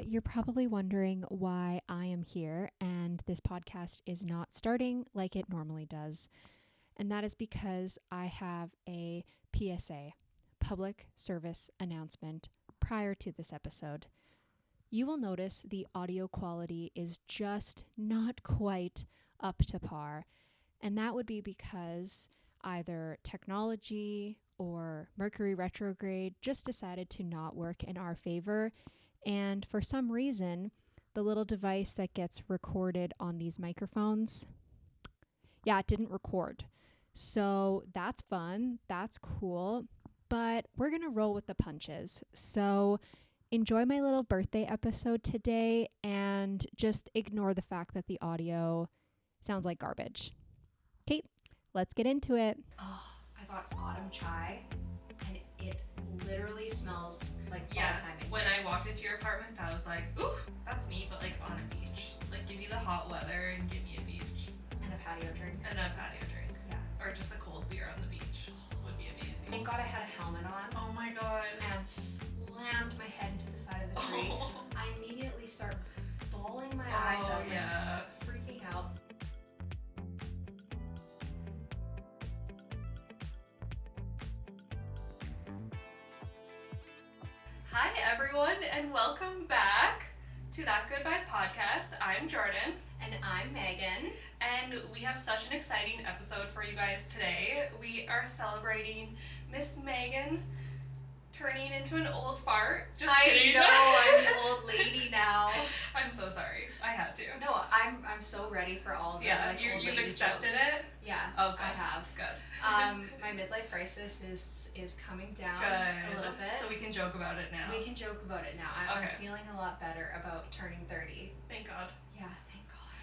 you're probably wondering why I am here and this podcast is not starting like it normally does. And that is because I have a PSA, public service announcement, prior to this episode. You will notice the audio quality is just not quite up to par. And that would be because either technology or Mercury retrograde just decided to not work in our favor. And for some reason, the little device that gets recorded on these microphones, it didn't record. So that's fun. That's cool. But we're going to roll with the punches. So enjoy my little birthday episode today and just ignore the fact that the audio sounds like garbage. Okay, let's get into it. Oh, I got autumn chai and it literally smells like fall timing. When I walked into your apartment, I was like, ooh, that's me, but like on a beach. Like give me the hot weather and give me a beach. And a patio drink. Yeah. Or just a cold beer on the beach would be amazing. Thank God I had a helmet on. Oh my god. And slammed my head into the side of the tree. I immediately start bawling my eyes out, freaking out. Hi everyone, and welcome back to That Good Vibe Podcast. I'm Jordan. And I'm Megan. And we have such an exciting episode for you guys today. We are celebrating Miss Megan turning into an old fart. Just kidding. I know, I'm an old lady now. I'm so sorry. I had to. No, I'm so ready for all of it. Yeah, like, old you've lady accepted jokes. it? Yeah, Oh, good. I have. Good. My midlife crisis is coming down Good. a little bit. So we can joke about it now. We can joke about it now. I'm feeling a lot better about turning 30. Thank God. Yeah, thank God.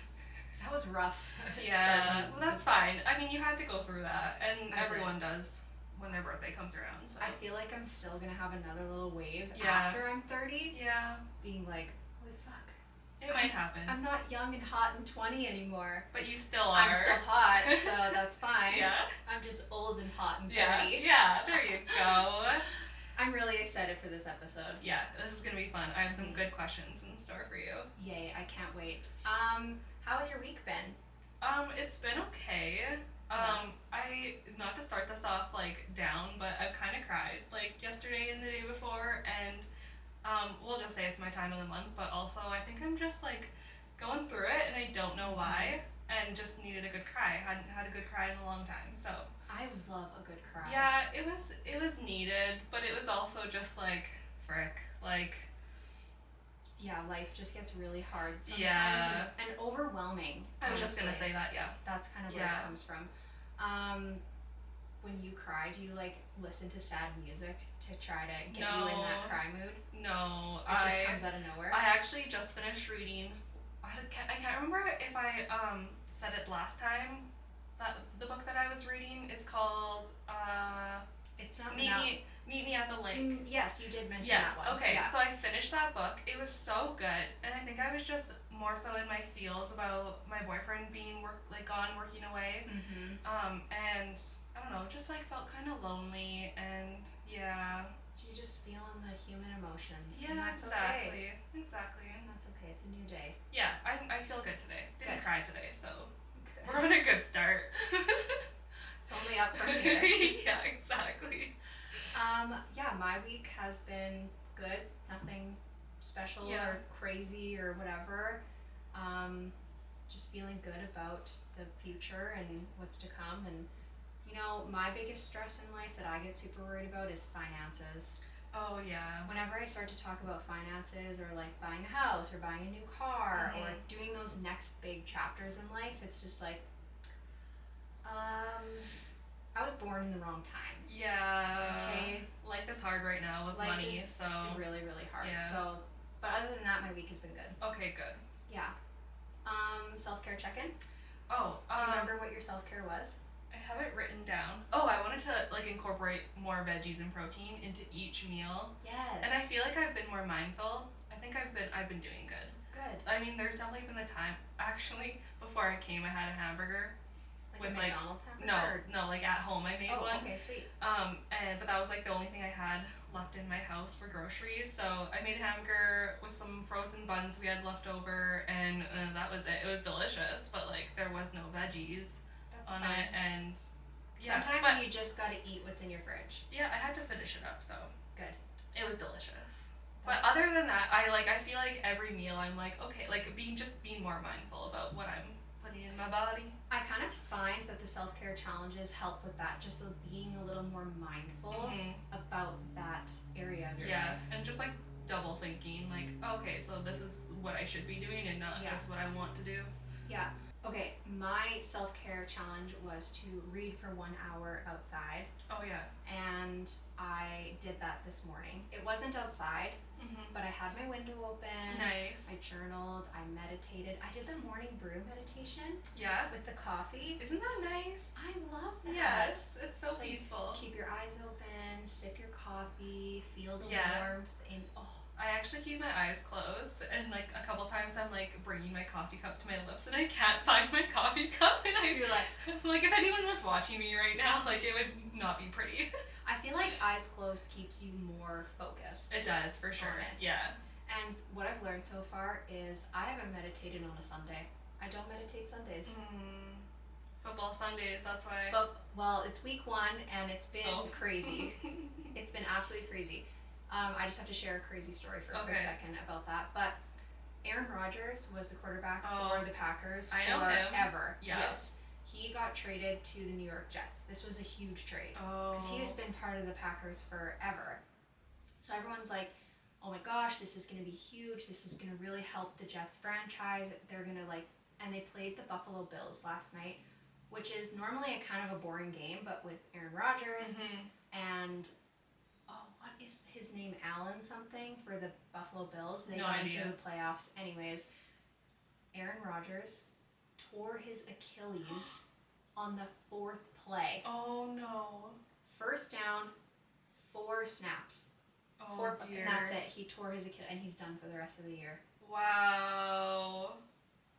'Cause that was rough. Yeah, well that's fine. I mean, you had to go through that, and I everyone does when their birthday comes around. So. I feel like I'm still gonna have another little wave Yeah. after I'm 30, Yeah, being like, holy fuck. it might happen. I'm not young and hot and 20 anymore. But you still are. I'm still hot, so that's fine. Yeah. I'm just old and hot and 30. Yeah, there you go. I'm really excited for this episode. Yeah, this is gonna be fun. I have some good questions in store for you. Yay, I can't wait. How has your week been? It's been okay. I, not to start this off like down, but I've kind of cried like yesterday and the day before, and we'll just say it's my time of the month, but also I think I'm just like going through it and I don't know why, and just needed a good cry. Hadn't had a good cry in a long time, so. I love a good cry. Yeah, it was needed, but it was also just like, frick, like. Yeah, life just gets really hard sometimes. Yeah. And overwhelming. I was just gonna honestly. say that, yeah. That's kind of where it comes from. When you cry, do you like listen to sad music to try to get you in that cry mood? No, It just comes out of nowhere. I actually just finished reading. I can't remember if I said it last time. That the book that I was reading is called It's not Meet Me at the Lake. Yes, you did mention Yes. that one. Okay. Yeah. So I finished that book. It was so good, and I think I was just more so in my feels about my boyfriend being gone working away. Mm-hmm. And I don't know, just like felt kind of lonely, and yeah. You just feeling the human emotions. Yeah, and that's exactly. okay. Exactly. And that's okay. It's a new day. Yeah, I feel good today. Didn't Good. cry today, so Good. we're on a good start. It's only up from here. Yeah, exactly. Yeah, my week has been good. Nothing special or crazy or whatever. Just feeling good about the future and what's to come. And you know, my biggest stress in life that I get super worried about is finances. Oh yeah. Whenever I start to talk about finances or like buying a house or buying a new car or doing those next big chapters in life, it's just like, I was born in the wrong time. Yeah. Okay. Life is hard right now with Life money, is so. really, really hard. Yeah. So, but other than that, my week has been good. Okay, good. Yeah. Self-care check-in. Oh, Do you remember what your self-care was? I have it written down. Oh, I wanted to like incorporate more veggies and protein into each meal. Yes. And I feel like I've been more mindful. I think I've been doing good. Good. I mean, there's definitely been the time. Actually, before I came, I had a hamburger. Like with a McDonald's hamburger? No, like at home I made one. Okay, sweet. But that was like the only thing I had left in my house for groceries. So I made hamburger with some frozen buns we had left over, and that was it. It was delicious, but like there was no veggies That's on fine. it, and yeah. Sometimes But you just gotta eat what's in your fridge. yeah, I had to finish it up, so Good. it was delicious. But other than that, I feel like every meal I'm like, okay, like being more mindful about what I'm putting in my body. I kind of find that the self-care challenges help with that, just so being a little more mindful about that area of your life. And just like double thinking, like, okay, so this is what I should be doing and not just what I want to do. Yeah. Okay, my self-care challenge was to read for 1 hour outside. Oh yeah. And I did that this morning. It wasn't outside, but I had my window open. Nice. I journaled, I meditated. I did the morning brew meditation. Yeah. With the coffee. Isn't that nice? I love that. Yeah, it's so peaceful. Keep your eyes open, sip your coffee, feel the warmth, and I actually keep my eyes closed, and like a couple times I'm like bringing my coffee cup to my lips and I can't find my coffee cup, and I'm like if anyone was watching me right now, like it would not be pretty. I feel like eyes closed keeps you more focused. It does, for sure. Yeah. And what I've learned so far is I haven't meditated on a Sunday. I don't meditate Sundays. Football Sundays, that's why. Well, it's week 1 and it's been crazy. It's been absolutely crazy. I just have to share a crazy story for a quick second about that. But Aaron Rodgers was the quarterback for the Packers forever. Yes. He got traded to the New York Jets. This was a huge trade. Because he has been part of the Packers forever. So everyone's like, oh my gosh, this is going to be huge. This is going to really help the Jets franchise. They're going to and they played the Buffalo Bills last night, which is normally a kind of a boring game, but with Aaron Rodgers and what is his name? Allen something for the Buffalo Bills. They got into the playoffs. Anyways, Aaron Rodgers tore his Achilles on the 4th play. Oh no. First down, 4 snaps. Oh dear. And that's it. He tore his Achilles and he's done for the rest of the year. Wow.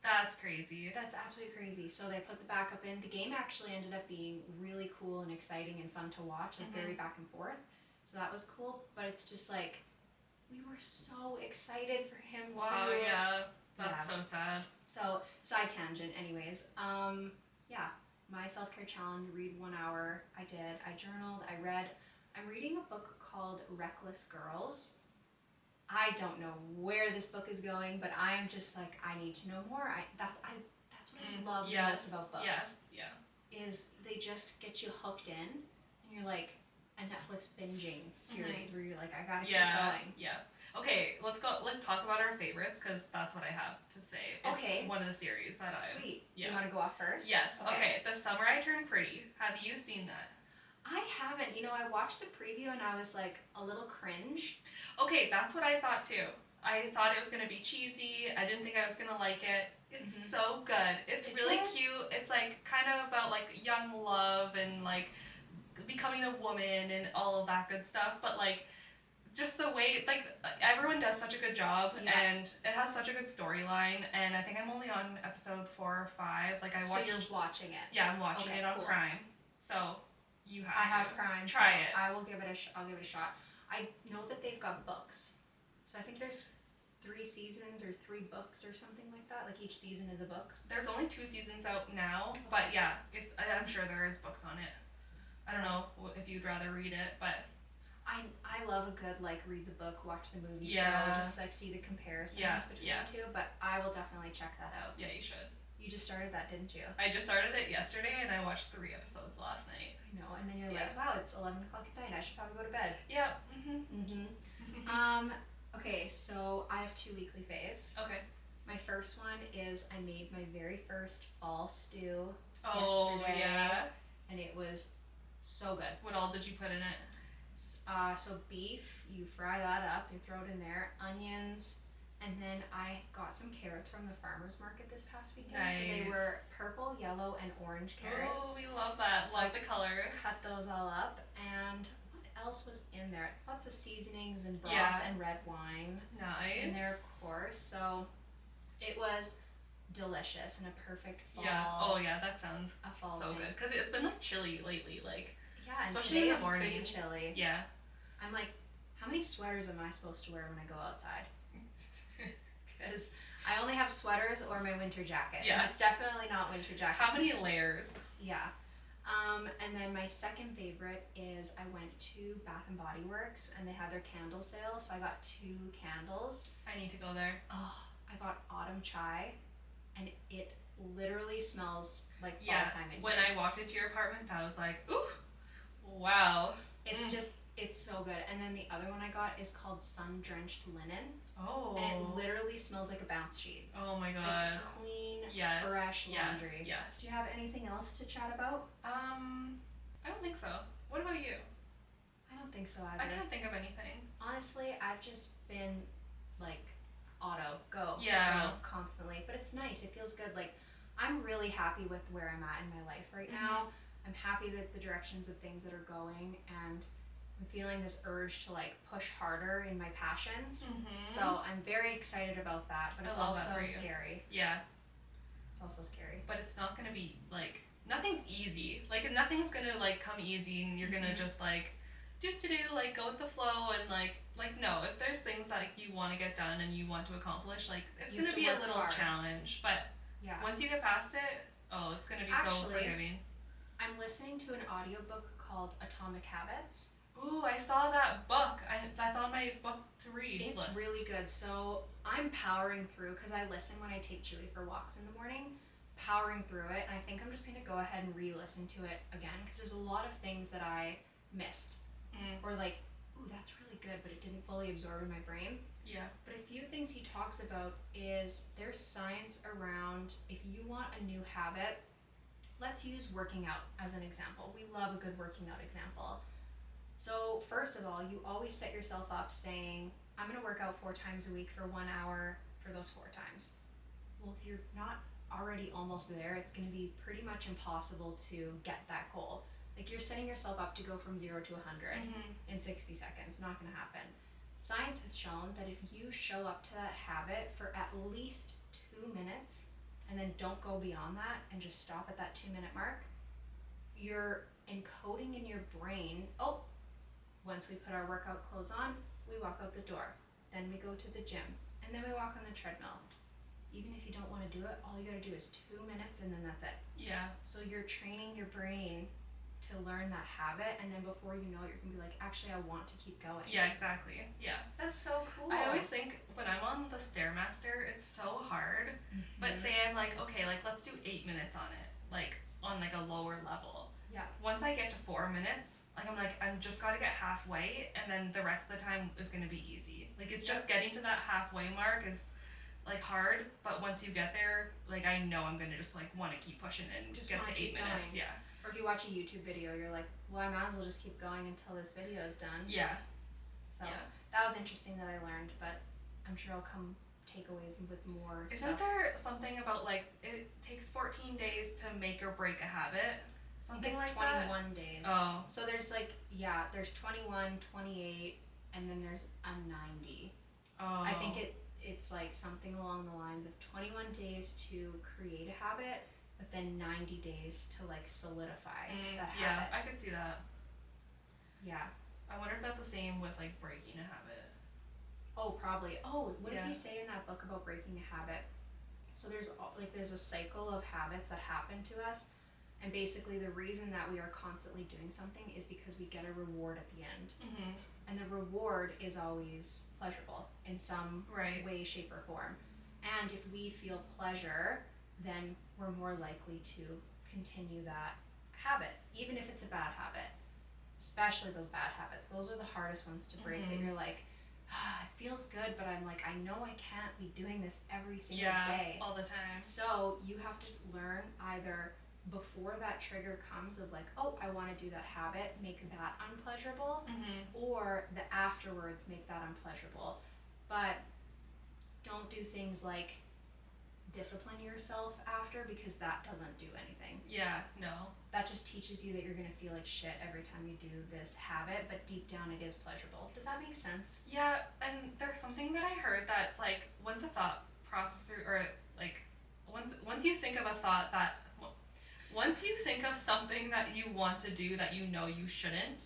That's crazy. That's absolutely crazy. So they put the backup in. The game actually ended up being really cool and exciting and fun to watch, like very back and forth. So that was cool, but it's just like, we were so excited for him too. Wow, yeah. That's so sad. So, side tangent anyways. My self-care challenge, read 1 hour. I did. I journaled. I read. I'm reading a book called Reckless Girls. I don't know where this book is going, but I am just like, I need to know more. That's what I love most about books. Is they just get you hooked in, and you're like, a Netflix binging series where you're like, I gotta keep going. Yeah. Okay, let's talk about our favorites, because that's what I have to say. It's one of the series that Sweet. Do you want to go off first? Yes. Okay. The Summer I Turned Pretty. Have you seen that? I haven't. I watched the preview and I was like a little cringe. Okay, that's what I thought too. I thought it was gonna be cheesy. I didn't think I was gonna like it. It's so good. It's really cute. It's like kind of about like young love and like becoming a woman and all of that good stuff, but like just the way like everyone does such a good job and it has such a good storyline, and I think I'm only on episode 4 or 5. Like I watched. So you're watching it? Yeah, I'm watching it on Prime. So you have. I have Prime. Try it. I will give it I'll give it a shot. I know that they've got books, so I think there's 3 seasons or 3 books or something like that. Like each season is a book. There's only 2 seasons out now, but yeah, I'm sure there is books on it. I don't know if you'd rather read it, but I love a good read the book, watch the movie show, just see the comparisons between the two. But I will definitely check that out. Yeah, you should. You just started that, didn't you? I just started it yesterday, and I watched 3 episodes last night. I know, and then you're like, wow, it's 11 o'clock at night. I should probably go to bed. Yeah. Okay, so I have 2 weekly faves. Okay. My first one is I made my very first fall stew yesterday. Yeah. And it was so good. What all did you put in it? So beef, you fry that up, you throw it in there, onions, and then I got some carrots from the farmer's market this past weekend. Nice. So they were purple, yellow, and orange carrots. Oh, we love that. So love the color. Cut those all up, and what else was in there? Lots of seasonings and broth and red wine. Nice. In there, of course. So it was delicious and a perfect fall. Yeah. Oh yeah, that sounds so thing. good. Because it's been chilly lately, Yeah, and especially today in the morning. It's pretty chilly. Yeah. I'm how many sweaters am I supposed to wear when I go outside? Because I only have sweaters or my winter jacket. Yeah. And it's definitely not winter jacket. How many layers? Yeah. And then my second favorite is I went to Bath and Body Works and they had their candle sale, so I got 2 candles. I need to go there. Oh, I got autumn chai, and it literally smells like fall time in when here. I walked into your apartment, I was like, ooh, wow. It's just, it's so good. And then the other one I got is called Sun Drenched Linen. Oh. And it literally smells like a bounce sheet. Oh my god. Like clean, fresh laundry. Yes. Do you have anything else to chat about? I don't think so. What about you? I don't think so either. I can't think of anything. Honestly, I've just been like go constantly. But it's nice. It feels good. Like, I'm really happy with where I'm at in my life right now. I'm happy that the directions of things that are going, and I'm feeling this urge to like push harder in my passions. So I'm very excited about that, but it's also scary. Yeah. It's also scary. But it's not gonna be like, nothing's easy. Like, nothing's gonna like come easy and you're gonna just like like go with the flow and like no, if there's things that like, you want to get done and you want to accomplish, like it's gonna be a little challenge. But once you get past it, it's gonna be so forgiving. I'm listening to an audiobook called Atomic Habits. Ooh, I saw that book. That's on my book to read list. It's really good. So I'm powering through, because I listen when I take Chewy for walks in the morning, powering through it, and I think I'm just going to go ahead and re-listen to it again, because there's a lot of things that I missed. Or like, ooh, that's really good, but it didn't fully absorb in my brain. Yeah. But a few things he talks about is there's science around if you want a new habit. Let's use working out as an example. We love a good working out example. So first of all, you always set yourself up saying, I'm going to work out 4 times a week for 1 hour for those 4 times. Well, if you're not already almost there, it's going to be pretty much impossible to get that goal. Like, you're setting yourself up to go from 0 to 100 in 60 seconds. Not going to happen. Science has shown that if you show up to that habit for at least 2 minutes and then don't go beyond that and just stop at that 2-minute mark, you're encoding in your brain, once we put our workout clothes on, we walk out the door. Then we go to the gym. And then we walk on the treadmill. Even if you don't want to do it, all you got to do is 2 minutes and then that's it. Yeah. So you're training your brain to learn that habit, and then before you know it, you're going to be like, actually, I want to keep going. Yeah, exactly. Yeah. That's so cool. I always think when I'm on the Stairmaster, it's so hard. But say I'm like, okay, like let's do 8 minutes on it. Like on like a lower level. Yeah. Once I get to 4 minutes, like I'm just gotta get halfway, and then the rest of the time is gonna be easy. Like it's just getting to that halfway mark is like hard, but once you get there, like I know I'm gonna just like want to keep pushing and just get to 8 minutes. Yeah. Or if you watch a YouTube video, you're like, well, I might as well just keep going until this video is done. Yeah. So that was interesting that I learned, but I'm sure I'll come takeaways with more Isn't stuff. there something about like it takes 14 days to make or break a habit? Something like 21 that? days. Oh. So there's like, there's 21, 28, and then there's a 90. Oh. I think it's like something along the lines of 21 days to create a habit, but then 90 days to like solidify that habit. Yeah, I could see that. Yeah. I wonder if that's the same with like breaking a habit. Oh, probably. Oh, what did he say in that book about breaking a habit? So there's a cycle of habits that happen to us, and basically the reason that we are constantly doing something is because we get a reward at the end. And the reward is always pleasurable in some way, shape, or form. And if we feel pleasure, then we're more likely to continue that habit, even if it's a bad habit. Especially those bad habits. Those are the hardest ones to break, that you're like, it feels good, but I'm like, I know I can't be doing this every single day. All the time. So you have to learn either before that trigger comes of like, I want to do that habit, make that unpleasurable, or the afterwards make that unpleasurable. But don't do things like discipline yourself after, because that doesn't do anything. Yeah, no. That just teaches you that you're going to feel like shit every time you do this habit, but deep down it is pleasurable. Does that make sense? Yeah, and there's something that I heard that's like, once a thought process through, or like, once you think of a thought that, once you think of something that you want to do that you know you shouldn't,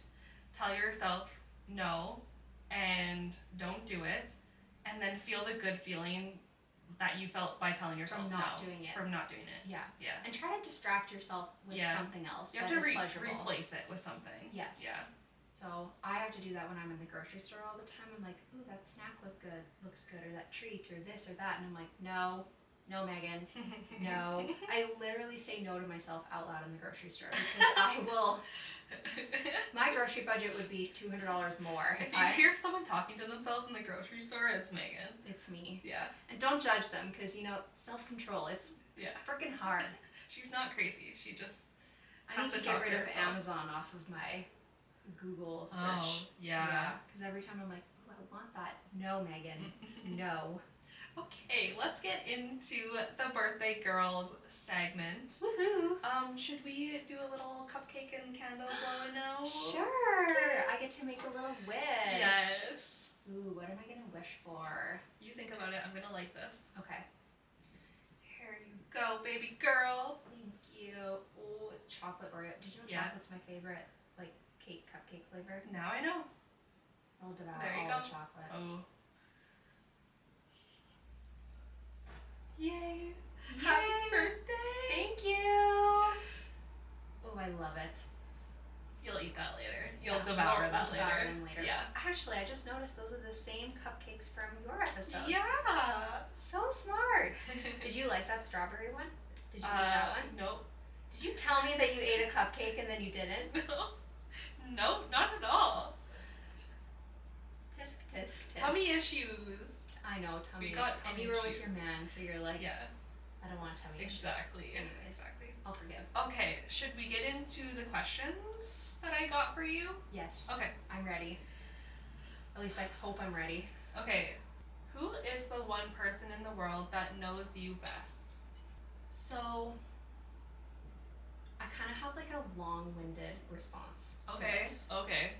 tell yourself no, and don't do it, and then feel the good feeling that you felt by telling yourself from not doing it. Yeah. And try to distract yourself with something else you have that to is pleasurable. replace it with something. Yes. Yeah. So I have to do that when I'm in the grocery store all the time. I'm like, ooh, that snack looks good, or that treat, or this or that, and I'm like, no, Megan, no. I literally say no to myself out loud in the grocery store because I will. My grocery budget would be $200 more. If you hear someone talking to themselves in the grocery store, it's Megan. It's me. Yeah. And don't judge them because self-control. It's freaking hard. She's not crazy. She just. I need to get rid of Amazon off of my Google search. Oh, yeah. Because every time I'm like, oh, I want that. No, Megan. No. Okay, let's get into the birthday girls segment. Woohoo! Should we do a little cupcake and candle blowing now? Sure. Okay. I get to make a little wish. Yes. Ooh, what am I gonna wish for? You think about it. I'm gonna light this. Okay. Here you go, baby girl. Thank you. Oh, chocolate Oreo. Did you know chocolate's my favorite, like, cupcake flavor? Now I know. I'll devour There you all go. the chocolate. Oh. Yay. Happy birthday. Thank you. Oh, I love it. You'll eat that later. You'll devour that later. Yeah. Actually, I just noticed those are the same cupcakes from your episode. Yeah. So smart. Did you like that strawberry one? Did you eat that one? Nope. Did you tell me that you ate a cupcake and then you didn't? No, not at all. Tisk, tisk, tisk. Tummy issues. I know, tummy We issues. got And tummy you were with issues. your man, so you're like, Yeah. I don't want tummy issues. Exactly. Anyways, Exactly. I'll forgive. Okay, should we get into the questions that I got for you? Yes. Okay. I'm ready. At least I hope I'm ready. Okay. Who is the one person in the world that knows you best? So, I kind of have like a long-winded response to Okay. this. Okay.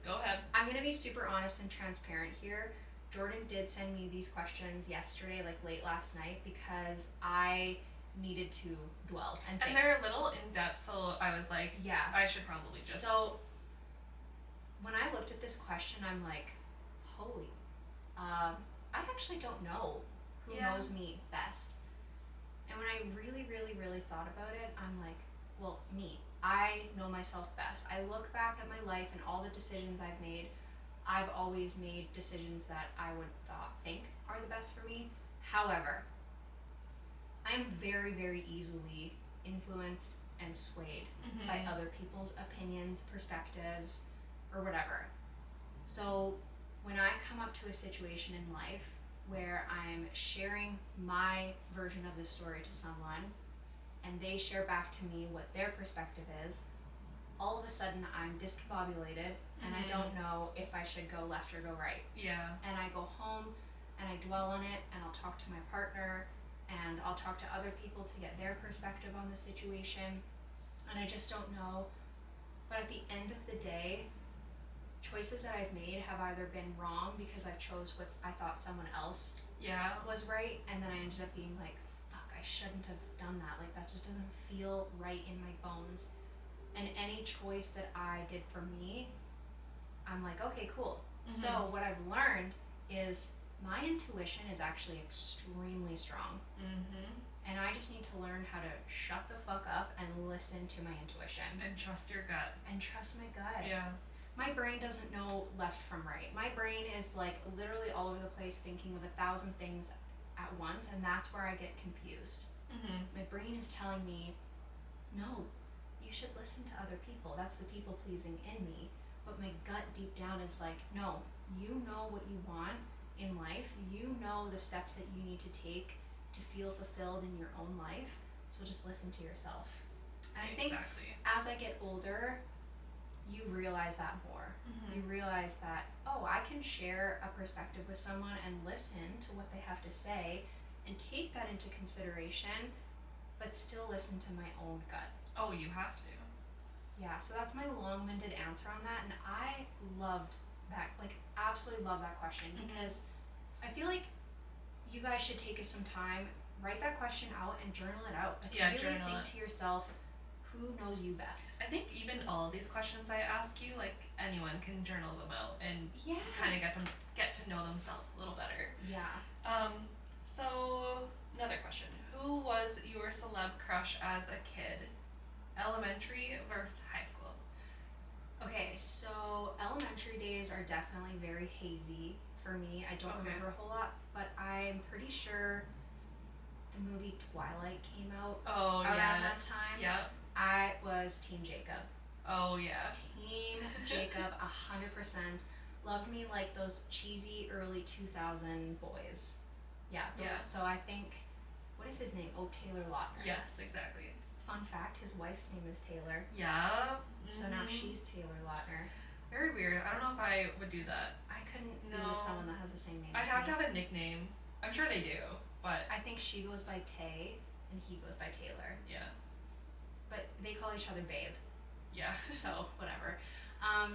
Go ahead. I'm gonna be super honest and transparent here. Jordan did send me these questions yesterday, like late last night, because I needed to dwell and think. And they're a little in depth, so I was like, Yeah. I should probably just. So, when I looked at this question, I'm like, holy, I actually don't know who knows me best. And when I really, really, really thought about it, I'm like, well, me. I know myself best. I look back at my life and all the decisions I've made. I've always made decisions that I would think are the best for me. However, I am very, very easily influenced and swayed by other people's opinions, perspectives, or whatever. So when I come up to a situation in life where I'm sharing my version of the story to someone and they share back to me what their perspective is, all of a sudden I'm discombobulated and I don't know if I should go left or go right. Yeah. And I go home and I dwell on it and I'll talk to my partner and I'll talk to other people to get their perspective on the situation, and I just don't know. But at the end of the day, choices that I've made have either been wrong because I chose what I thought someone else was right, and then I ended up being like, fuck, I shouldn't have done that. Like, that just doesn't feel right in my bones. And any choice that I did for me, I'm like, okay, cool. So what I've learned is my intuition is actually extremely strong. And I just need to learn how to shut the fuck up and listen to my intuition. And trust your gut. And trust my gut. Yeah. My brain doesn't know left from right. My brain is like literally all over the place thinking of 1,000 things at once, and that's where I get confused. My brain is telling me, no, you should listen to other people. That's the people pleasing in me. But my gut deep down is like, no, you know what you want in life. You know the steps that you need to take to feel fulfilled in your own life. So just listen to yourself. And I think as I get older, you realize that more. You realize that, oh, I can share a perspective with someone and listen to what they have to say and take that into consideration, but still listen to my own gut. Oh, you have to. Yeah, so that's my long-winded answer on that, and I loved that, like, absolutely love that question, because I feel like you guys should take some time, write that question out and journal it out. Like, really think to yourself, who knows you best? I think even all of these questions I ask you, like anyone can journal them out and Yes. kind of get to know themselves a little better. Yeah. So another question: who was your celeb crush as a kid? Elementary versus high school. Okay, so elementary days are definitely very hazy for me. I don't remember a whole lot, but I'm pretty sure the movie Twilight came out around that time. Yep. I was Team Jacob. Oh yeah. Team Jacob, 100%. Loved me like those cheesy early 2000 boys. Yeah. So I think, what is his name? Oh, Taylor Lautner. Yes, exactly. Fun fact, his wife's name is Taylor. Yeah. So now she's Taylor Lautner. Very weird. I don't know if I would do that. I couldn't be with someone that has the same name I'd as have me. to have a nickname. I'm sure they do, but I think she goes by Tay and he goes by Taylor. yeah. But they call each other babe. Yeah. So whatever.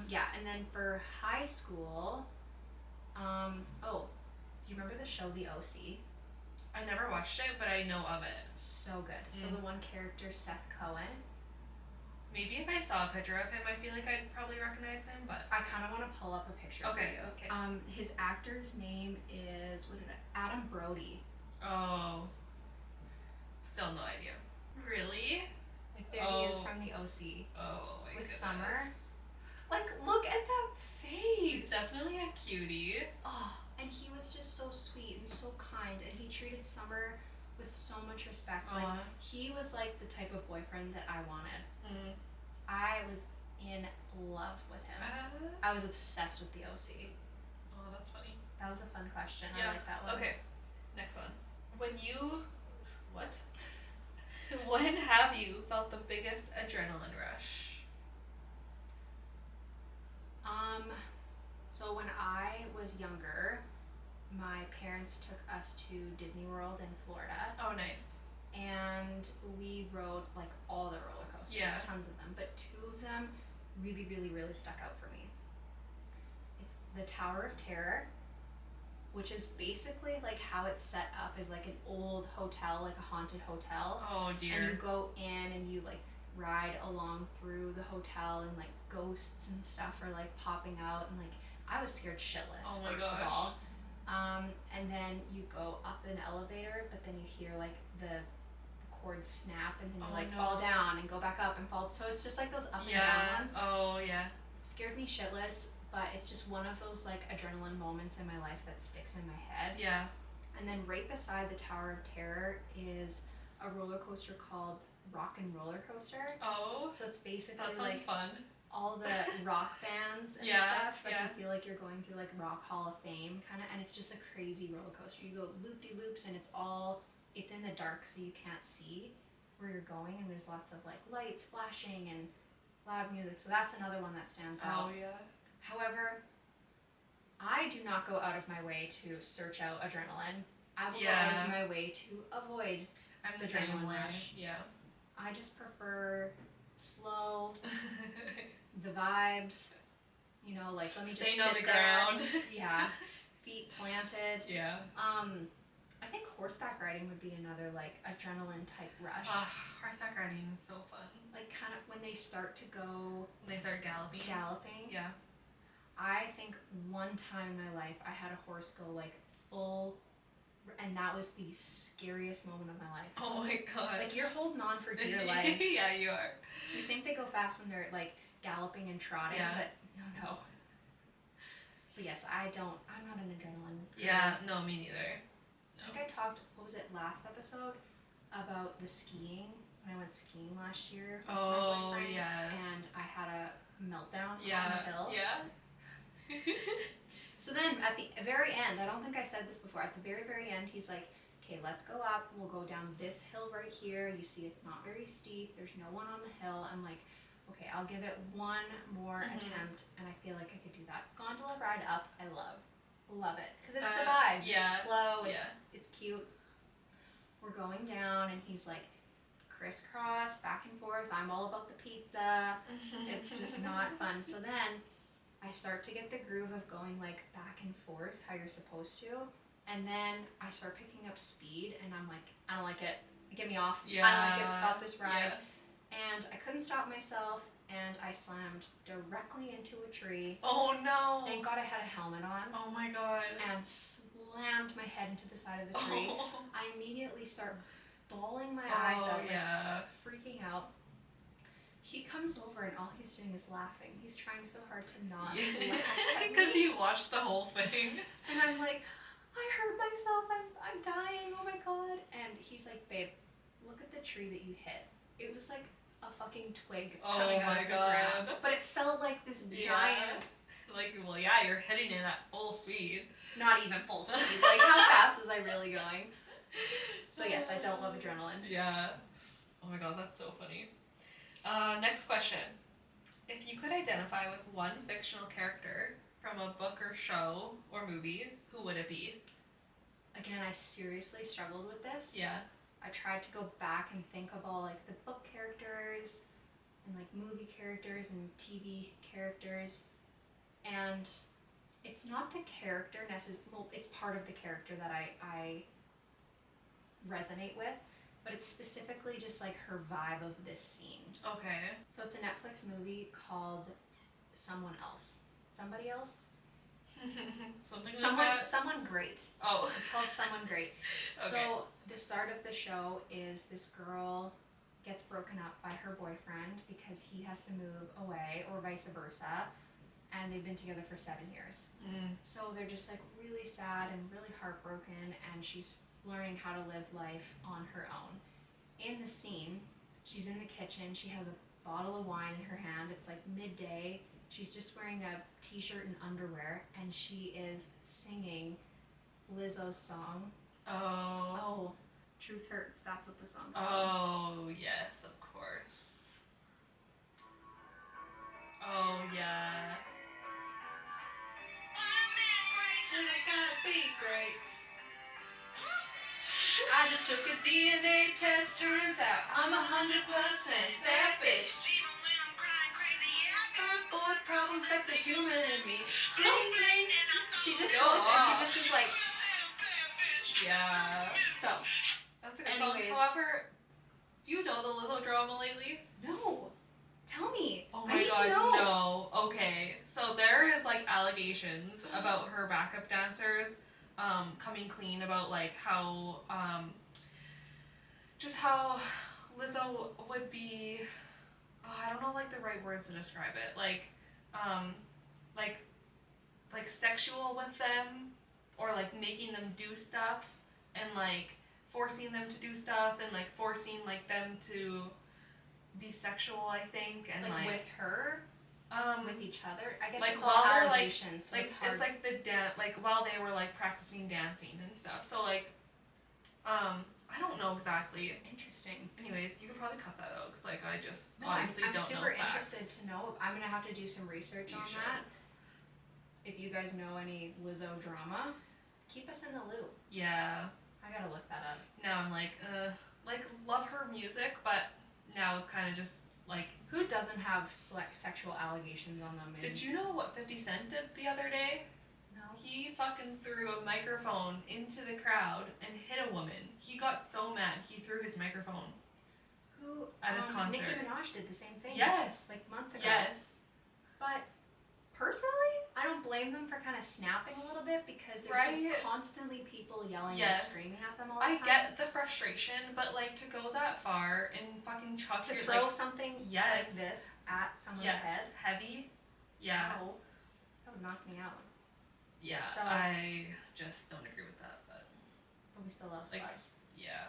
Yeah, and then for high school, do you remember the show The OC? I never watched it, but I know of it. So good. So the one character, Seth Cohen. Maybe if I saw a picture of him, I feel like I'd probably recognize him, but I kind of want to pull up a picture for you. Okay. His actor's name is Adam Brody. Oh. Still no idea. Really? Like there he is from The OC. Oh my with goodness. Summer. Like, look at that face. He's definitely a cutie. Oh, and he was just so sweet and so kind, and he treated Summer with so much respect. Like, he was like the type of boyfriend that I wanted. I was in love with him. I was obsessed with The OC. Oh, that's funny. That was a fun question. Yeah. I like that one. Okay, next one. When have you felt the biggest adrenaline rush? So when I was younger, my parents took us to Disney World in Florida. Oh, nice. And we rode like all the roller coasters, tons of them, but two of them really, really, really stuck out for me. It's the Tower of Terror, which is basically like how it's set up is like an old hotel, like a haunted hotel. Oh dear. And you go in and you like ride along through the hotel, and like ghosts and stuff are like popping out, and like I was scared shitless first of all. And then you go up an elevator, but then you hear like the cord snap, and then you fall down and go back up and fall. So it's just like those up and down ones. Oh yeah. Scared me shitless, but it's just one of those like adrenaline moments in my life that sticks in my head. Yeah. And then right beside the Tower of Terror is a roller coaster called Rock and Roller Coaster. Oh. So it's basically that sounds like fun. all the rock bands and stuff. Like you feel like you're going through like Rock Hall of Fame kind of, and it's just a crazy roller coaster. You go loop-de-loops, and it's in the dark, so you can't see where you're going, and there's lots of like lights flashing and loud music. So that's another one that stands out. Oh yeah. However, I do not go out of my way to search out adrenaline. I will go out of my way to avoid the adrenaline rush. Yeah. I just prefer slow, the vibes, like let me just staying sit on the there. ground. Yeah, feet planted. Yeah. I think horseback riding would be another like adrenaline type rush. Horseback riding is so fun. Like kind of when they start to go. When they start galloping. Yeah. I think one time in my life I had a horse go like full, and that was the scariest moment of my life. Oh my god. Like you're holding on for dear life. Yeah, you are. You think they go fast when they're like galloping and trotting, but no. But yes, I'm not an adrenaline. Yeah, no, me neither. I think I talked, what was it, last episode, about the skiing, when I went skiing last year with my boyfriend. Yes. And I had a meltdown on the hill. Yeah. So then at the very end, I don't think I said this before, at the very, very end, he's like, okay, let's go up. We'll go down this hill right here. You see it's not very steep. There's no one on the hill. I'm like, okay, I'll give it one more attempt, and I feel like I could do that. Gondola ride up, I love it. Because it's the vibes. Yeah. It's slow. It's cute. We're going down, and he's like, crisscross, back and forth. I'm all about the pizza. It's just not fun. So then I start to get the groove of going like back and forth how you're supposed to, and then I start picking up speed, and I'm like, I don't like it. Get me off. I don't like it. Stop this ride. And I couldn't stop myself, and I slammed directly into a tree. Oh no! Thank God I had a helmet on. Oh my god. And slammed my head into the side of the tree. Oh. I immediately start bawling my eyes out, like freaking out. He comes over and all he's doing is laughing. He's trying so hard to not laugh. Because you watched the whole thing. And I'm like, I hurt myself. I'm dying. Oh my god. And he's like, babe, look at the tree that you hit. It was like a fucking twig coming out of the ground. But it felt like this giant. Like, well, yeah, you're hitting it at full speed. Not even full speed. Like, how fast was I really going? So yes, I don't love adrenaline. Yeah. Oh my god, that's so funny. Next question. If you could identify with one fictional character from a book or show or movie, who would it be? Again, I seriously struggled with this. Yeah. I tried to go back and think of all like the book characters and like movie characters and TV characters, and it's not the character necessarily. Well, it's part of the character that I resonate with, but it's specifically just like her vibe of this scene. Okay. So it's a Netflix movie called Someone Else. Somebody Else? Someone Great. Oh. It's called Someone Great. Okay. So the start of the show is this girl gets broken up by her boyfriend because he has to move away, or vice versa, and they've been together for 7 years. So they're just like really sad and really heartbroken, and she's learning how to live life on her own. In the scene, she's in the kitchen, she has a bottle of wine in her hand, it's like midday, she's just wearing a t-shirt and underwear, and she is singing Lizzo's song. Oh, Truth Hurts, that's what the song's called. Oh, yes, of course. Oh, yeah. I just took a DNA test, turns out I'm 100% that bitch. Even when I'm crying crazy, yeah, I got boy problems, that's the human in me. Bling bling, She just goes and she just is like, yeah. so. That's a good Anyways. song. However, do you know the Lizzo drama lately? No. Tell me. Oh I my need god, to know. no. Okay. So there is like allegations about her backup dancers coming clean about like how just how Lizzo would be, I don't know like the right words to describe it. Like sexual with them, or like making them do stuff and like forcing them to do stuff and like forcing like them to be sexual, I think, and like with her, with each other. I guess like it's all while they're allegations. So like it's hard. it's like the like while they were like practicing dancing and stuff. So like, I don't know exactly. Interesting. Anyways, you could probably cut that out because like I just No, honestly I'm don't super know facts. interested to know. I'm gonna have to do some research You on should. that. If you guys know any Lizzo drama, keep us in the loop. Yeah. I gotta look that up. Now I'm like love her music, but now it's kind of just like. Who doesn't have sexual allegations on them? Did you know what 50 Cent did the other day? No. He fucking threw a microphone into the crowd and hit a woman. He got so mad he threw his microphone. Who? At his concert. Nicki Minaj did the same thing. Yes. Like months ago. Yes. But personally, I don't blame them for kind of snapping a little bit because there's just Right. constantly people yelling Yes. and screaming at them all the I time. get the frustration, but like to go that far and fucking chuck To your throw like, something yes. like this at someone's yes, head. heavy. Yeah. No, that would knock me out. Yeah. So- I just don't agree with that, but But we still love Like- celebs. yeah.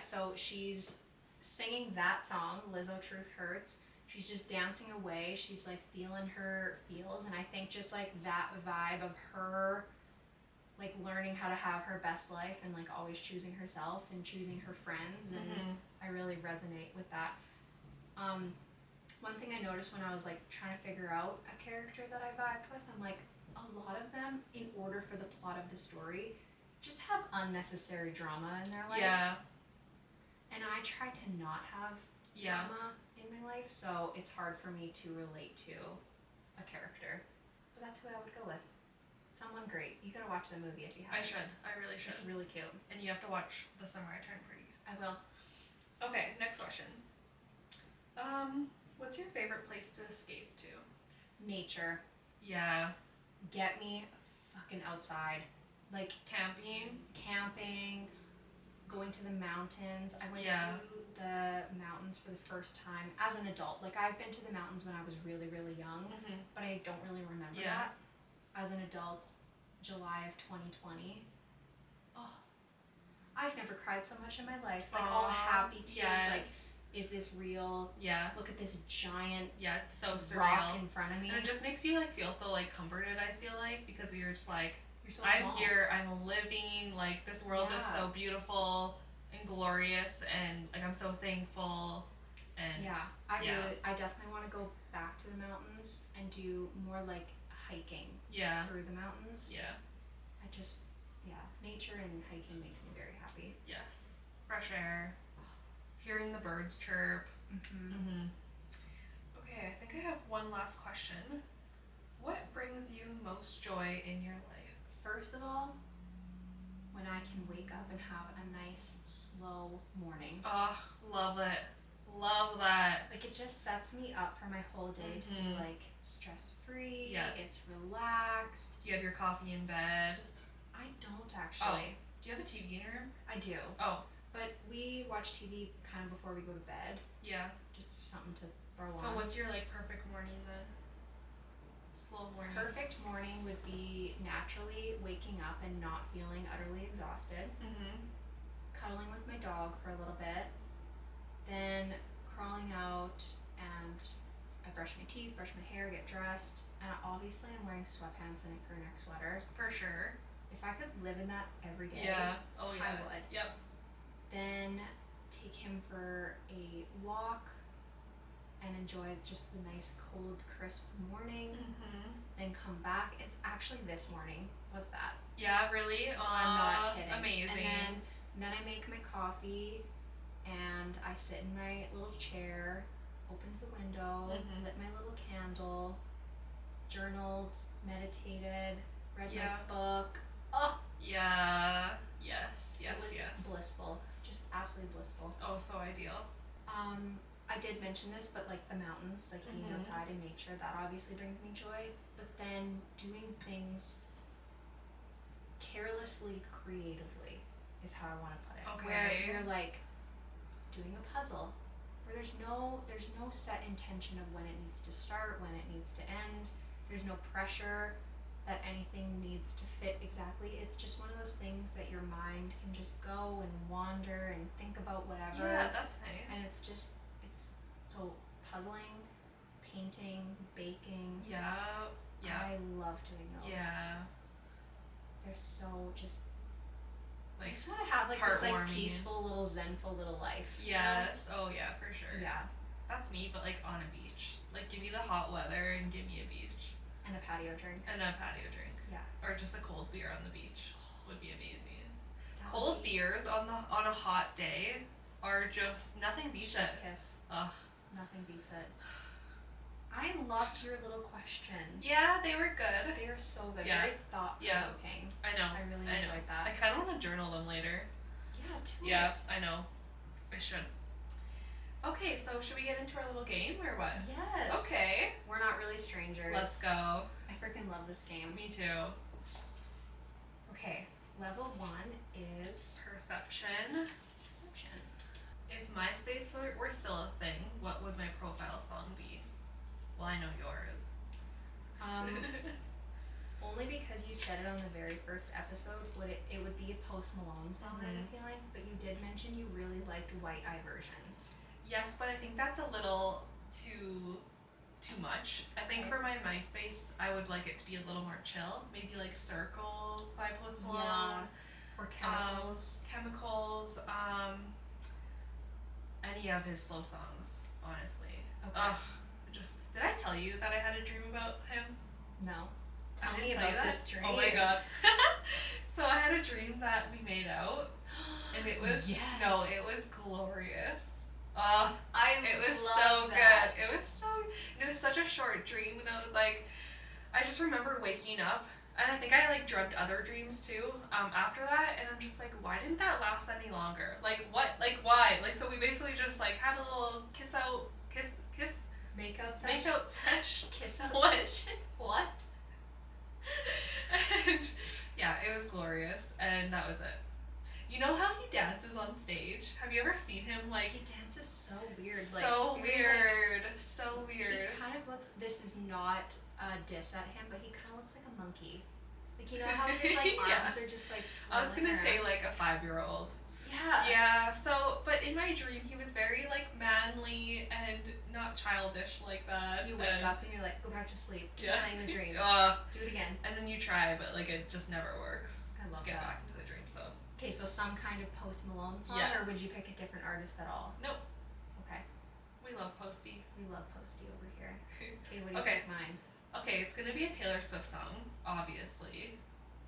So she's singing that song, Lizzo Truth Hurts. She's just dancing away. She's like feeling her feels, and I think just like that vibe of her like learning how to have her best life and like always choosing herself and choosing her friends, and I really resonate with that. One thing I noticed when I was like trying to figure out a character that I vibed with, I'm like, a lot of them, in order for the plot of the story, just have unnecessary drama in their life. Yeah. And I try to not have Yeah. drama in my life, so it's hard for me to relate to a character. But that's who I would go with. Someone great. You gotta watch the movie if you I haven't. should. I really should. It's really cute. And you have to watch The Summer I Turned Pretty. I will. Okay, next question. What's your favorite place to escape to? Nature. Yeah. Get me fucking outside. Like Camping. Going to the mountains. I went Yeah. to the mountains for the first time as an adult. Like, I've been to the mountains when I was really, really young, Mm-hmm. but I don't really remember Yeah. that. As an adult, July of 2020. Oh, I've never cried so much in my life. Like, all happy tears. Yes. Like, is this real? Yeah. Look at this giant Yeah, it's so surreal. rock in front of me. And it just makes you like feel so like comforted, I feel like, because you're just like, You're so I'm small. here, I'm living, like this world is Yeah. so beautiful and glorious, and like I'm so thankful. And Yeah, Yeah. I definitely want to go back to the mountains and do more like hiking yeah. through the mountains. Yeah. Nature and hiking makes me very happy. Yes. Fresh air. Hearing the birds chirp. Mm-hmm. Okay, I think I have one last question. What brings you most joy in your life? First of all, when I can wake up and have a nice, slow morning. Oh, love it. Love that. Like, it just sets me up for my whole day to be Mhm. like stress-free. Yes. It's relaxed. Do you have your coffee in bed? I don't actually. Do you have a TV in your room? I do. Oh, But we watch TV kind of before we go to bed. yeah. Just something to throw on. So what's your like perfect morning then? Slow morning. Perfect morning would be naturally waking up and not feeling utterly exhausted, Mhm. cuddling with my dog for a little bit, then crawling out, and I brush my teeth, brush my hair, get dressed, and obviously I'm wearing sweatpants and a crew neck sweater. For sure. If I could live in that every day, Yeah. Oh yeah. I would. Yep. Then take him for a walk and enjoy just the nice cold crisp morning, Mhm. then come back. It's actually this morning was that. Yeah, really? So I'm not kidding. Amazing. And then I make my coffee and I sit in my little chair, opened the window, Mhm. lit my little candle, journaled, meditated, read Yeah. my book. Oh, Yeah. Yes. Yes. it was Yes. blissful. Just absolutely blissful. Oh, so ideal. I did mention this, but like the mountains, like being Mhm. outside in nature, that obviously brings me joy. But then doing things carelessly creatively is how I want to put it. Where Okay. you're like doing a puzzle, where there's no set intention of when it needs to start, when it needs to end. There's no pressure that anything needs to fit exactly. It's just one of those things that your mind can just go and wander and think about whatever. Yeah, that's nice. And it's so puzzling, painting, baking. Yeah. Yeah. I love doing those. Yeah. They're so just, I Like. just want to have like this like heartwarming. peaceful little zenful little life. you know? Yes. Oh yeah, for sure. Yeah. That's me, but like on a beach. Like give me the hot weather and give me a beach And a patio drink. and a patio drink. Yeah. Or just a cold beer on the beach would be amazing. That Cold would be beers on a hot day are just nothing beats it. chef's kiss. Ugh. Nothing beats it. I loved your little questions. Yeah, they were good. They were so good. Yeah. Very thought provoking. I know. I really know. enjoyed that. I kind of want to journal them later. Yeah, do Yeah, it. I know. I should. Okay, so should we get into our little game or what? Yes. Okay. We're not really strangers. Let's go. I freaking love this game. Me too. Okay, level 1 is Perception. perception. If MySpace were still a thing, what would my profile song be? Well, I know yours. Only because you said it on the very first episode, it would be a Post Malone song, I have a feeling, but you did mention you really liked White Eye versions. Yes, but I think that's a little too much. I think Okay. for my MySpace, I would like it to be a little more chill. Maybe like Circles by Post Malone. Yeah. Or Chemicals. Chemicals. Any of his slow songs, honestly. Okay. Ugh. Did I tell you that I had a dream about him? No. I Tell me didn't tell you about that? this dream. Oh my god. So I had a dream that we made out, and it was Yes. no, it was glorious. It was so good. It was such a short dream, and I was like, I just remember waking up, and I think I like dreamt other dreams too. After that, and I'm just like, why didn't that last any longer? Like what? Like why? Like so we basically just like had a little kiss kiss Makeout session. makeout sesh. Kiss out What? session. What? And yeah, it was glorious, and that was it. You know how he dances on stage? Have you ever seen him like? He dances so weird. So like, very, weird, so weird. He kind of looks. This is not a diss at him, but he kind of looks like a monkey. Like, you know how his like Yeah. arms are just like. I was gonna say around? like a 5-year-old. Yeah. Yeah. So, but in my dream, he was very like manly and not childish like that. You wake up and you're like, go back to sleep. Keep Yeah. playing the dream. Do it again. And then you try, but like it just never works. I love to get that. back into the dream. So. Okay, so some kind of Post Malone song, Yes. or would you pick a different artist at all? Nope. Okay. We love Posty. We love Posty over here. Okay, what do you Okay. pick mine? Okay, it's gonna be a Taylor Swift song, obviously.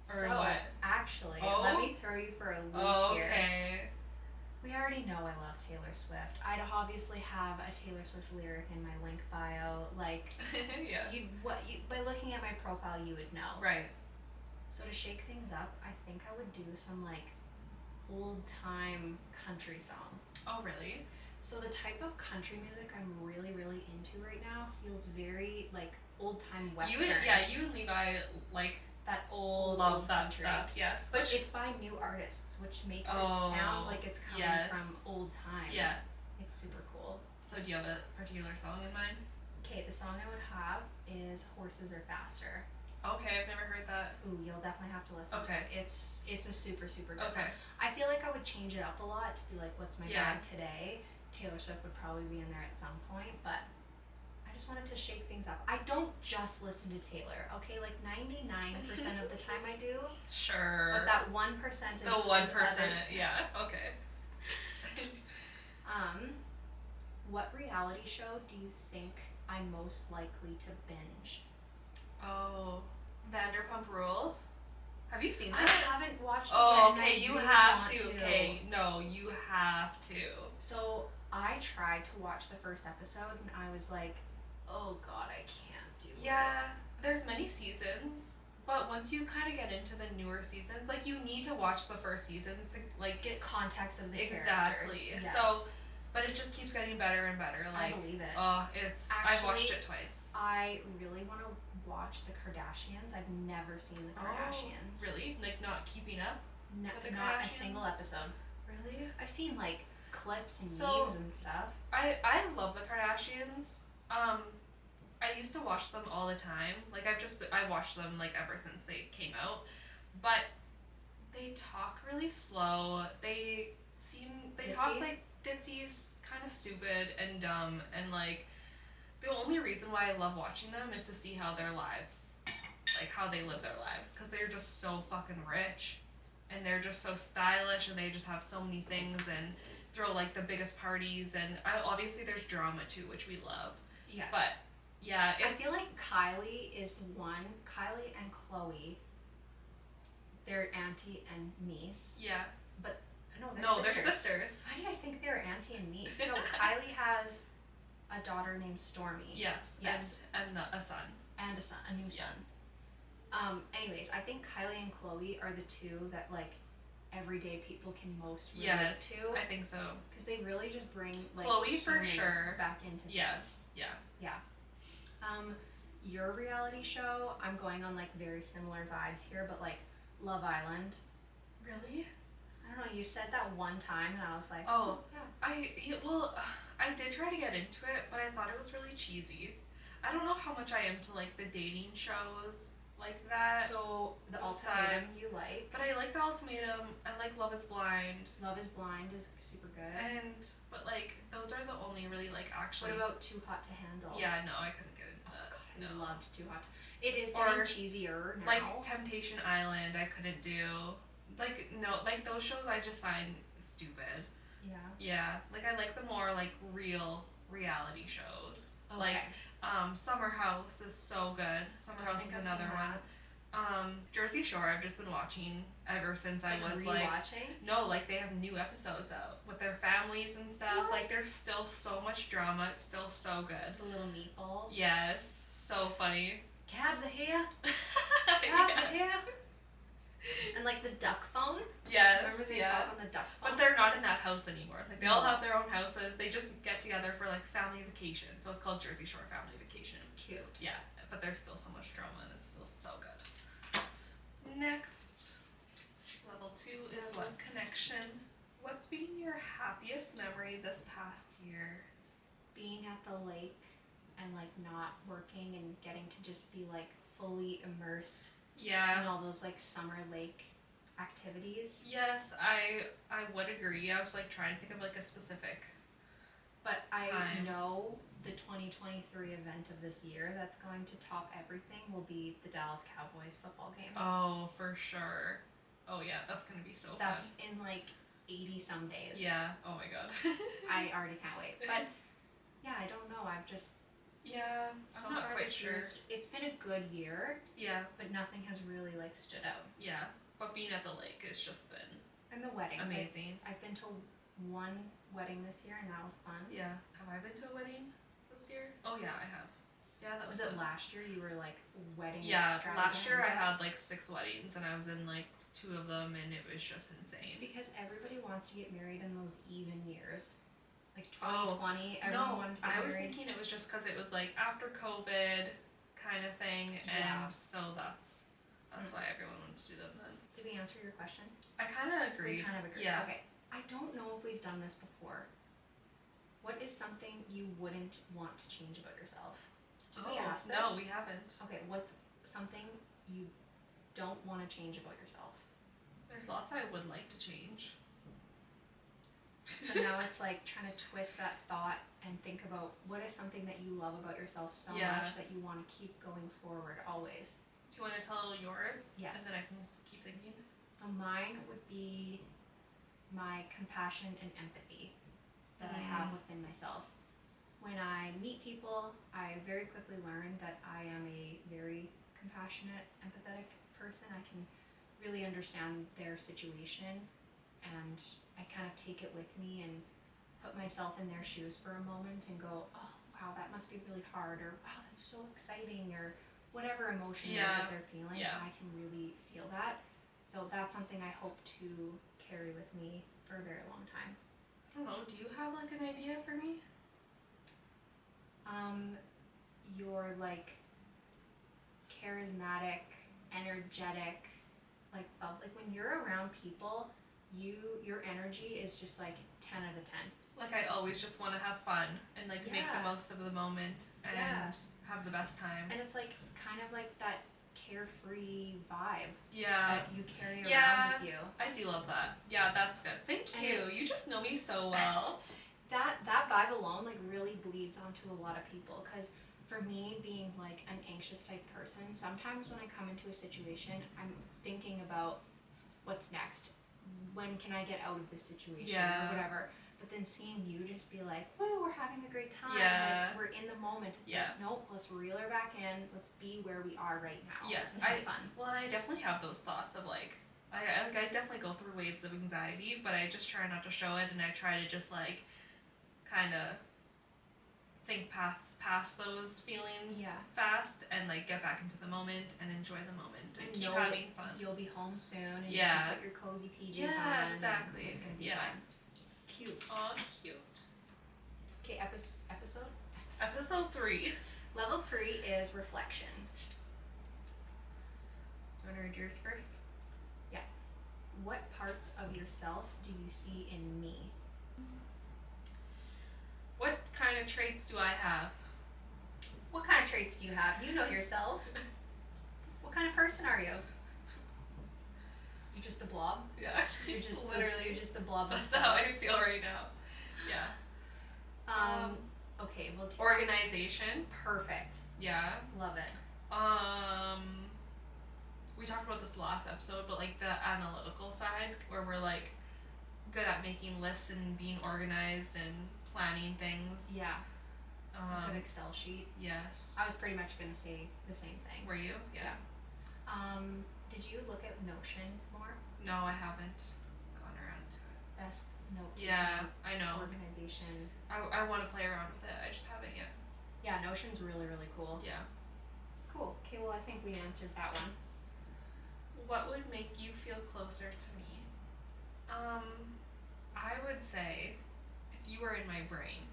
Or so, what? actually, Oh. let me throw you for a loop here. Okay. We already know I love Taylor Swift. I'd obviously have a Taylor Swift lyric in my link bio. Like, Yeah. by looking at my profile, you would know. Right. So to shake things up, I think I would do some like old time country song. Oh, really? So the type of country music I'm really, really into right now feels very like old time western. You and Levi like that old love old that country. stuff. Yes. But Which- it's by new artists, which makes Oh, it sound like it's coming yes. from old time. yeah. It's super cool. So do you have a particular song in mind? Okay, the song I would have is Horses Are Faster. Okay, I've never heard that. Ooh, you'll definitely have to listen Okay. to it. It's a super, super good Okay. song. I feel like I would change it up a lot to be like, what's my Yeah. vibe today? Taylor Swift would probably be in there at some point, but I just wanted to shake things up. I don't just listen to Taylor, okay? Like 99% of the time I do, Sure. but that 1% is the 1%. others. Yeah. Okay. What reality show do you think I'm most likely to binge? Oh, Vanderpump Rules. Have you seen I that? haven't watched it Oh, yet, and I okay. You really have want to. Okay. No, you have to. So I tried to watch the first episode and I was like, oh god, I can't do Yeah. it. There's many seasons, but once you kind of get into the newer seasons, like you need to watch the first seasons to like Get context of the Exactly. characters. Yes. So, but it just keeps getting better and better. Like, I believe it. oh, it's. I've watched Actually, it twice. I really want to watch the Kardashians. I've never seen the Kardashians. Oh, really? Like not keeping up? with the Not a Kardashians? single episode. Really? I've seen like clips and So- memes and stuff. I love the Kardashians. I used to watch them all the time. Like I watched them like ever since they came out, but they talk really slow. They talk Ditzy? like ditzy's, kind of stupid and dumb, and like the only reason why I love watching them is to see how their lives, like how they live their lives, because they're just so fucking rich, and they're just so stylish, and they just have so many things and throw like the biggest parties, and obviously there's drama too, which we love. Yes. But yeah, I feel like Kylie is one. Kylie and Chloe, they're auntie and niece. yeah. No, They're sisters. sisters. Why did I think they were auntie and niece? No, Kylie has a daughter named Stormy. Yes. Yes. And a son. And a son, a new Yeah. son. Anyways, I think Kylie and Chloe are the two that like everyday people can most relate Yes. to, I think so. because they really just bring like Chloe for human sure. back into Yes. Yeah. Your reality show. I'm going on like very similar vibes here, but like Love Island. Really? I don't know. You said that one time, and I was like, Oh. yeah. I did try to get into it, but I thought it was really cheesy. I don't know how much I am to like the dating shows like that. So the Besides- ultimatum you like. But I like The Ultimatum. I like Love Is Blind. Love Is Blind is super good. But like those are the only really like actually. What about Too Hot to Handle? Yeah, no, I couldn't get into Oh that. god, I No. loved Too Hot. It is Or, getting cheesier now. Like Temptation Island, I couldn't do. Like no, like those shows I just find stupid. yeah. Yeah, like I like the more like real reality shows. Okay. Like Summer House is so good. Summer Don't House think is I've another seen one. that. Jersey Shore I've just been watching ever since I was like rewatching. no, like they have new episodes out with their families and stuff. What? Like there's still so much drama. It's still so good. The little meatballs. Yes, so funny. Cabs are here. Cabs Yeah. are here. And like the duck phone. Yes, Remember they yeah. talk on the duck phone? But they're not in that house anymore. Like, they all have their own houses. They just get together for, like, family vacation. So it's called Jersey Shore Family Vacation. Cute. Yeah, but there's still so much drama, and it's still so good. Next, level 2 is what? Connection. What's been your happiest memory this past year? Being at the lake and, like, not working and getting to just be, like, fully immersed in all those, like, summer lake activities. Yes, I would agree. I was, like, trying to think of, like, a specific But I time. know the 2023 event of this year that's going to top everything will be the Dallas Cowboys football game. Oh, for sure. Oh, yeah, that's going to be so That's fun. in, like, 80 some days. Yeah, oh my god. I already can't wait. But yeah, I don't know. I've just Yeah, so I'm not far quite this sure. year's, it's been a good year, Yeah, but nothing has really like stood out. yeah, but being at the lake has just been And the weddings. amazing. I've been to one wedding this year and that was fun. Yeah, have I been to a wedding this year? Oh yeah, I have. Yeah, that was Was it fun. last year you were like wedding Yeah, last year I extravaganza? had like 6 weddings and I was in like 2 of them and it was just It's insane. because everybody wants to get married in those even years. Like Oh, 2020, everyone wanted to get I was married. thinking it was just because it was like after COVID kind of thing, Yeah. and so that's why everyone wanted to do them then. Did we answer your question? I kind of agree. We kind of agree. Yeah. Okay. I don't know if we've done this before. What is something you wouldn't want to change about yourself? Did we ask this? No, we haven't. Okay, what's something you don't want to change about yourself? There's lots I would like to change. So now it's like trying to twist that thought and think about what is something that you love about yourself so Yeah. much that you want to keep going forward always. Do you want to tell yours? Yes. And then I can just keep thinking. So mine would be my compassion and empathy that I have within myself. When I meet people, I very quickly learn that I am a very compassionate, empathetic person. I can really understand their situation and I kind of take it with me and put myself in their shoes for a moment and go, oh, wow, that must be really hard, or wow, that's so exciting, or whatever emotion it is that they're feeling. Yeah. I can really feel that. So that's something I hope to carry with me for a very long time. I don't know. Do you have like an idea for me? You're like charismatic, energetic, like when you're around people, your energy is just like 10 out of 10. Like I always just want to have fun and like make the Yeah. most of the moment and Yeah. have the best time. And it's like kind of like that carefree vibe Yeah. that you carry around Yeah. with you. I do love that. Yeah, that's good. Thank And you. You just know me so well. That vibe alone like really bleeds onto a lot of people, because for me, being like an anxious type person, sometimes when I come into a situation, I'm thinking about what's next. When can I get out of this situation Yeah. or whatever? But then seeing you just be like, woo, we're having a great time. Yeah. Like, we're in the moment. It's Yeah. like, nope, let's reel her back in. Let's be where we are right now. Yes, and have fun. Well, and I definitely have those thoughts of like I definitely go through waves of anxiety, but I just try not to show it, and I try to just like kind of think past those feelings Yeah. fast and like get back into the moment and enjoy the moment and keep know having that fun. You'll be home soon and you Yeah. can put your cozy PJs Yeah, on. and exactly. It's going to be Yeah. fun. Cute. Aw, cute. Okay, episode? Episode 3. Level 3 is reflection. Do you want to read yours first? What parts of yourself do you see in me? What kind of traits do I have? What kind of traits do you have? You know yourself. What kind of person are you? You're just a blob? Yeah. You're just literally. you're just a blob of That's how I cells. feel right now. Yeah. Okay, well, Organization. perfect. Yeah. Love it. We talked about this last episode, but like the analytical side, where we're like good at making lists and being organized and planning things. Yeah. Good Excel sheet. Yes. I was pretty much gonna say the same thing. Were you? Yeah. Did you look at Notion more? No, I haven't gone around to it. Best note Yeah, I know. organization. I want to play around with it. I just haven't yet. Yeah, Notion's really, really cool. Yeah. Cool. Okay, well, I think we answered that one. I would say if you were in my brain,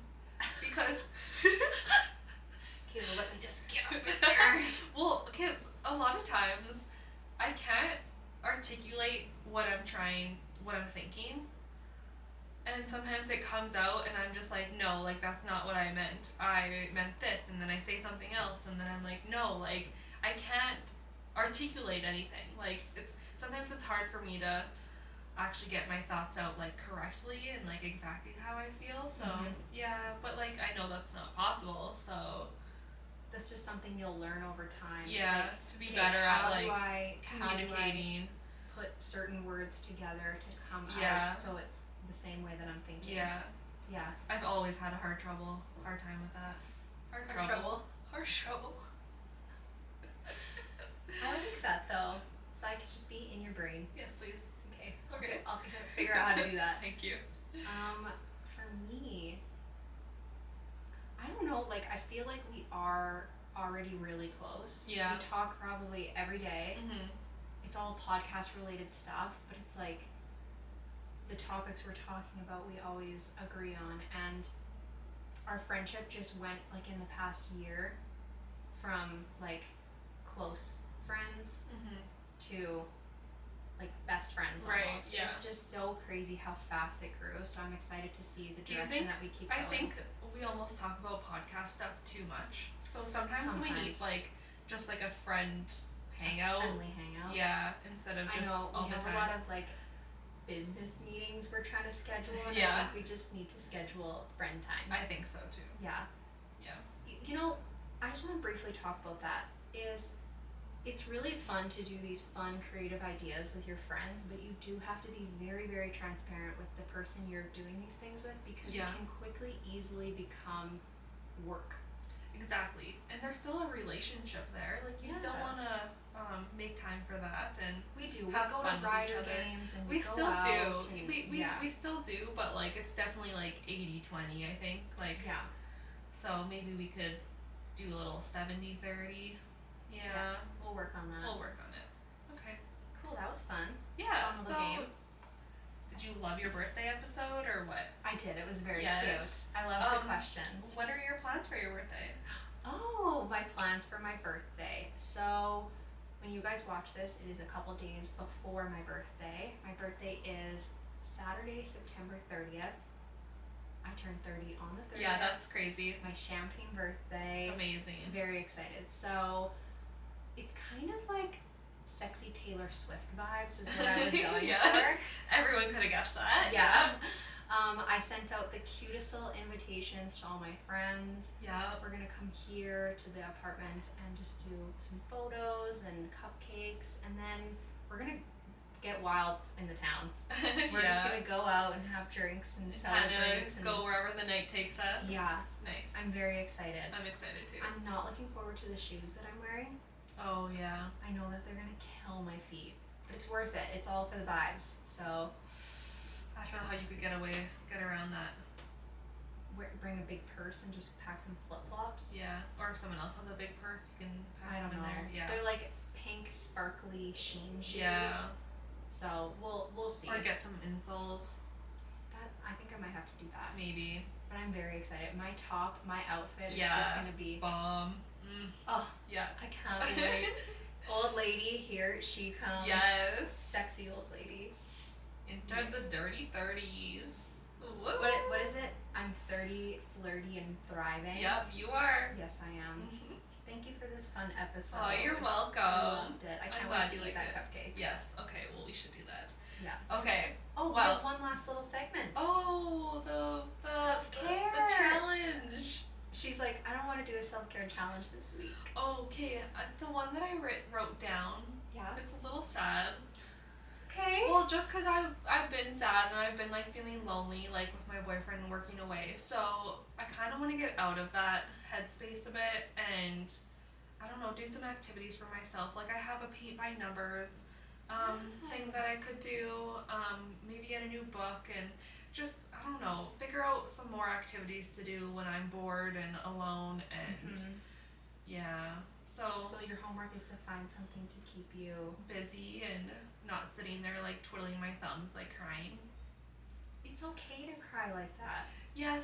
because Okay, well, let me just get up in there. well, because a lot of times I can't articulate what I'm thinking. And sometimes it comes out and I'm just like, no, like that's not what I meant. I meant this, and then I say something else, and then I'm like, no, like I can't articulate anything. Like sometimes it's hard for me to actually get my thoughts out like correctly and like exactly how I feel. So yeah, but like I know that's not possible. So That's just something you'll learn over time. yeah, Like, to be okay, better at like how do I communicating. put certain words together to come Yeah. out so it's the same way that I'm thinking. Yeah, Yeah. I've always had a hard time with that. Hard trouble. I like that though. So I could just be in your brain. Yes, please. Okay. Okay. I'll figure out how to do that. Thank you. For me, I don't know, like I feel like we are already really close. Yeah. We talk probably every day. Mhm. It's all podcast related stuff, but it's like the topics we're talking about we always agree on, and our friendship just went like in the past year from like close friends Mhm. to like best friends Right, almost. yeah. It's just so crazy how fast it grew, so I'm excited to see the Do you direction think- that we keep I going. think we almost talk about podcast stuff too much. So sometimes we need Sometimes. like just like a friend hangout. Friendly hangout. Yeah, instead of I just know all we the have time. a lot of like business meetings we're trying to schedule, and I Yeah. think we just need to schedule friend time. I think so too. Yeah. Yeah. You know, I just want to briefly talk about that. It's really fun to do these fun creative ideas with your friends, but you do have to be very, very transparent with the person you're doing these things with, because Yeah. it can quickly easily become work. Exactly. And there's still a relationship there. Like you still Yeah. wanna make time for that, and We do. Have We go fun to with rider each other. games and we go still out do. and We still do, but like it's definitely like 80-20, I think. Like yeah. so maybe we could do a little 70-30. Yeah. We'll work on that. We'll work on it. Okay. Cool. That was fun. Yeah. Fun little So game. did you love your birthday episode or what? I did. It was very Yes. cute. I love the Um, questions. What are your plans for your birthday? Oh, my plans for my birthday. So, when you guys watch this, it is a couple days before my birthday. My birthday is Saturday, September 30th. I turned 30 on the 30th. Yeah, that's crazy. my champagne birthday. Amazing. Very excited. So, it's kind of like sexy Taylor Swift vibes is what I was going Yes. Everyone could have guessed that. for. Yeah. I sent out the cutest little invitations to all my friends. Yeah. We're gonna come here to the apartment and just do some photos and cupcakes, and then we're gonna get wild in the town. We're just gonna go out and have drinks and kind celebrate. of And go wherever the night takes us. yeah, Nice. I'm very excited. I'm excited too. I'm not looking forward to the shoes that I'm wearing. Oh yeah. I know that they're gonna kill my feet, but it's worth it. It's all for the vibes. So I don't know how you could get around that. bring a big purse and just pack some flip flops. Yeah. Or if someone else has a big purse, you can pack I don't them know. in there. Yeah. They're like pink, sparkly sheen shoes. Yeah. So we'll see. Or get some insoles, That I think I might have to do that. maybe. But I'm very excited. My outfit is Yeah. just gonna be. Bomb. Oh, Yeah. I can't wait. Old lady, here she comes. Yes. Sexy old lady. Enter the dirty 30s. Woo. What is it? I'm 30, flirty, and thriving. Yep, you are. Yes, I am. Thank you for this fun episode. Oh, you're welcome. I loved it. I I'm can't glad wait to you eat liked that it. cupcake. Yes. Okay. Well, we should do that. Yeah. Okay. Oh, we Well- have one last little segment. Oh, the Self-care. the challenge. She's like, I don't want to do a self-care challenge this week. Okay, the one that I wrote down. Yeah. It's a little sad. Okay. Well, just because I've been sad and I've been like feeling lonely, like with my boyfriend working away. So I kind of want to get out of that headspace a bit and I don't know, do some activities for myself. Like I have a paint by numbers thing that I Nice. could do. Maybe get a new book and just I don't know, figure out some more activities to do when I'm bored and alone and Mhm. yeah. So So your homework is to find something to keep you. busy and not sitting there like twiddling my thumbs like crying. It's okay. I like that. Yes,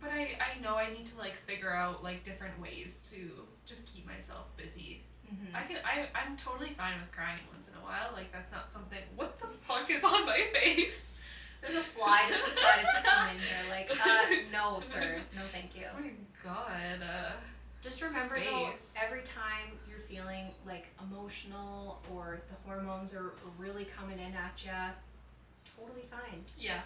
but I know I need to like figure out like different ways to just keep myself busy. Mm-hmm. I'm totally fine with crying once in a while. Like that's not something. What the fuck is on my face? There's a fly just decided to come in here. Like, no, sir, no, thank you. Oh my god. Just remember though, Space. every time you're feeling like emotional or the hormones are really coming in at you, totally fine. Yeah,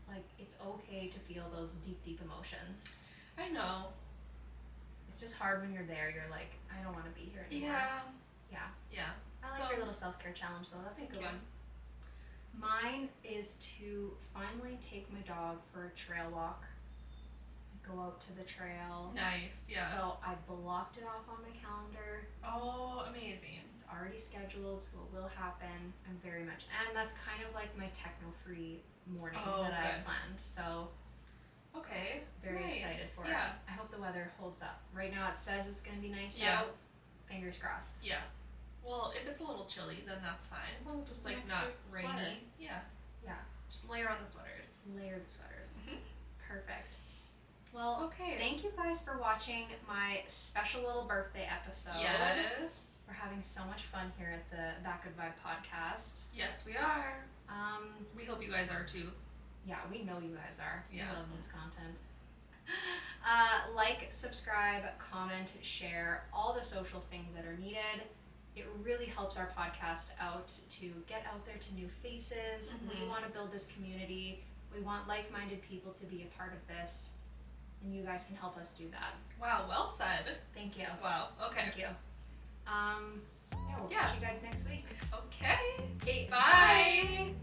Like, it's okay to feel those deep, deep emotions. I know. It's just hard when you're there. You're like, I don't want to be here anymore. Yeah. Yeah. I like So- your little self-care challenge though. That's Thank a good you. one. Mine is to finally take my dog for a trail walk. Go out to the trail. Nice. Yeah. So I blocked it off on my calendar. Oh, amazing. It's already scheduled, so it will happen. I'm very much, and that's kind of like my techno-free morning that I good. planned. So Okay. very Nice. excited for Yeah. it. I hope the weather holds up. Right now it says it's gonna be nice Yeah. out. Fingers crossed. Yeah. Well, if it's a little chilly, then that's fine. As long as it's just like An not extra rainy. sweater. Yeah. Yeah. Just layer on the sweaters. Layer the sweaters. Mhm. Perfect. Well, Okay. thank you guys for watching my special little birthday episode. Yes. We're having so much fun here at the That Good Vibe podcast. Yes, we are. Um, We hope you guys are too. yeah, we know you guys are. Yeah. We love this content. Like, subscribe, comment, share, all the social things that are needed. It really helps our podcast out to get out there to new faces. We Mhm. want to build this community. We want like-minded people to be a part of this. And you guys can help us do that. Wow, well said. Thank you. Wow, okay. Thank you. Yeah, we'll Yeah. catch you guys next week. Okay. Okay, Bye. bye.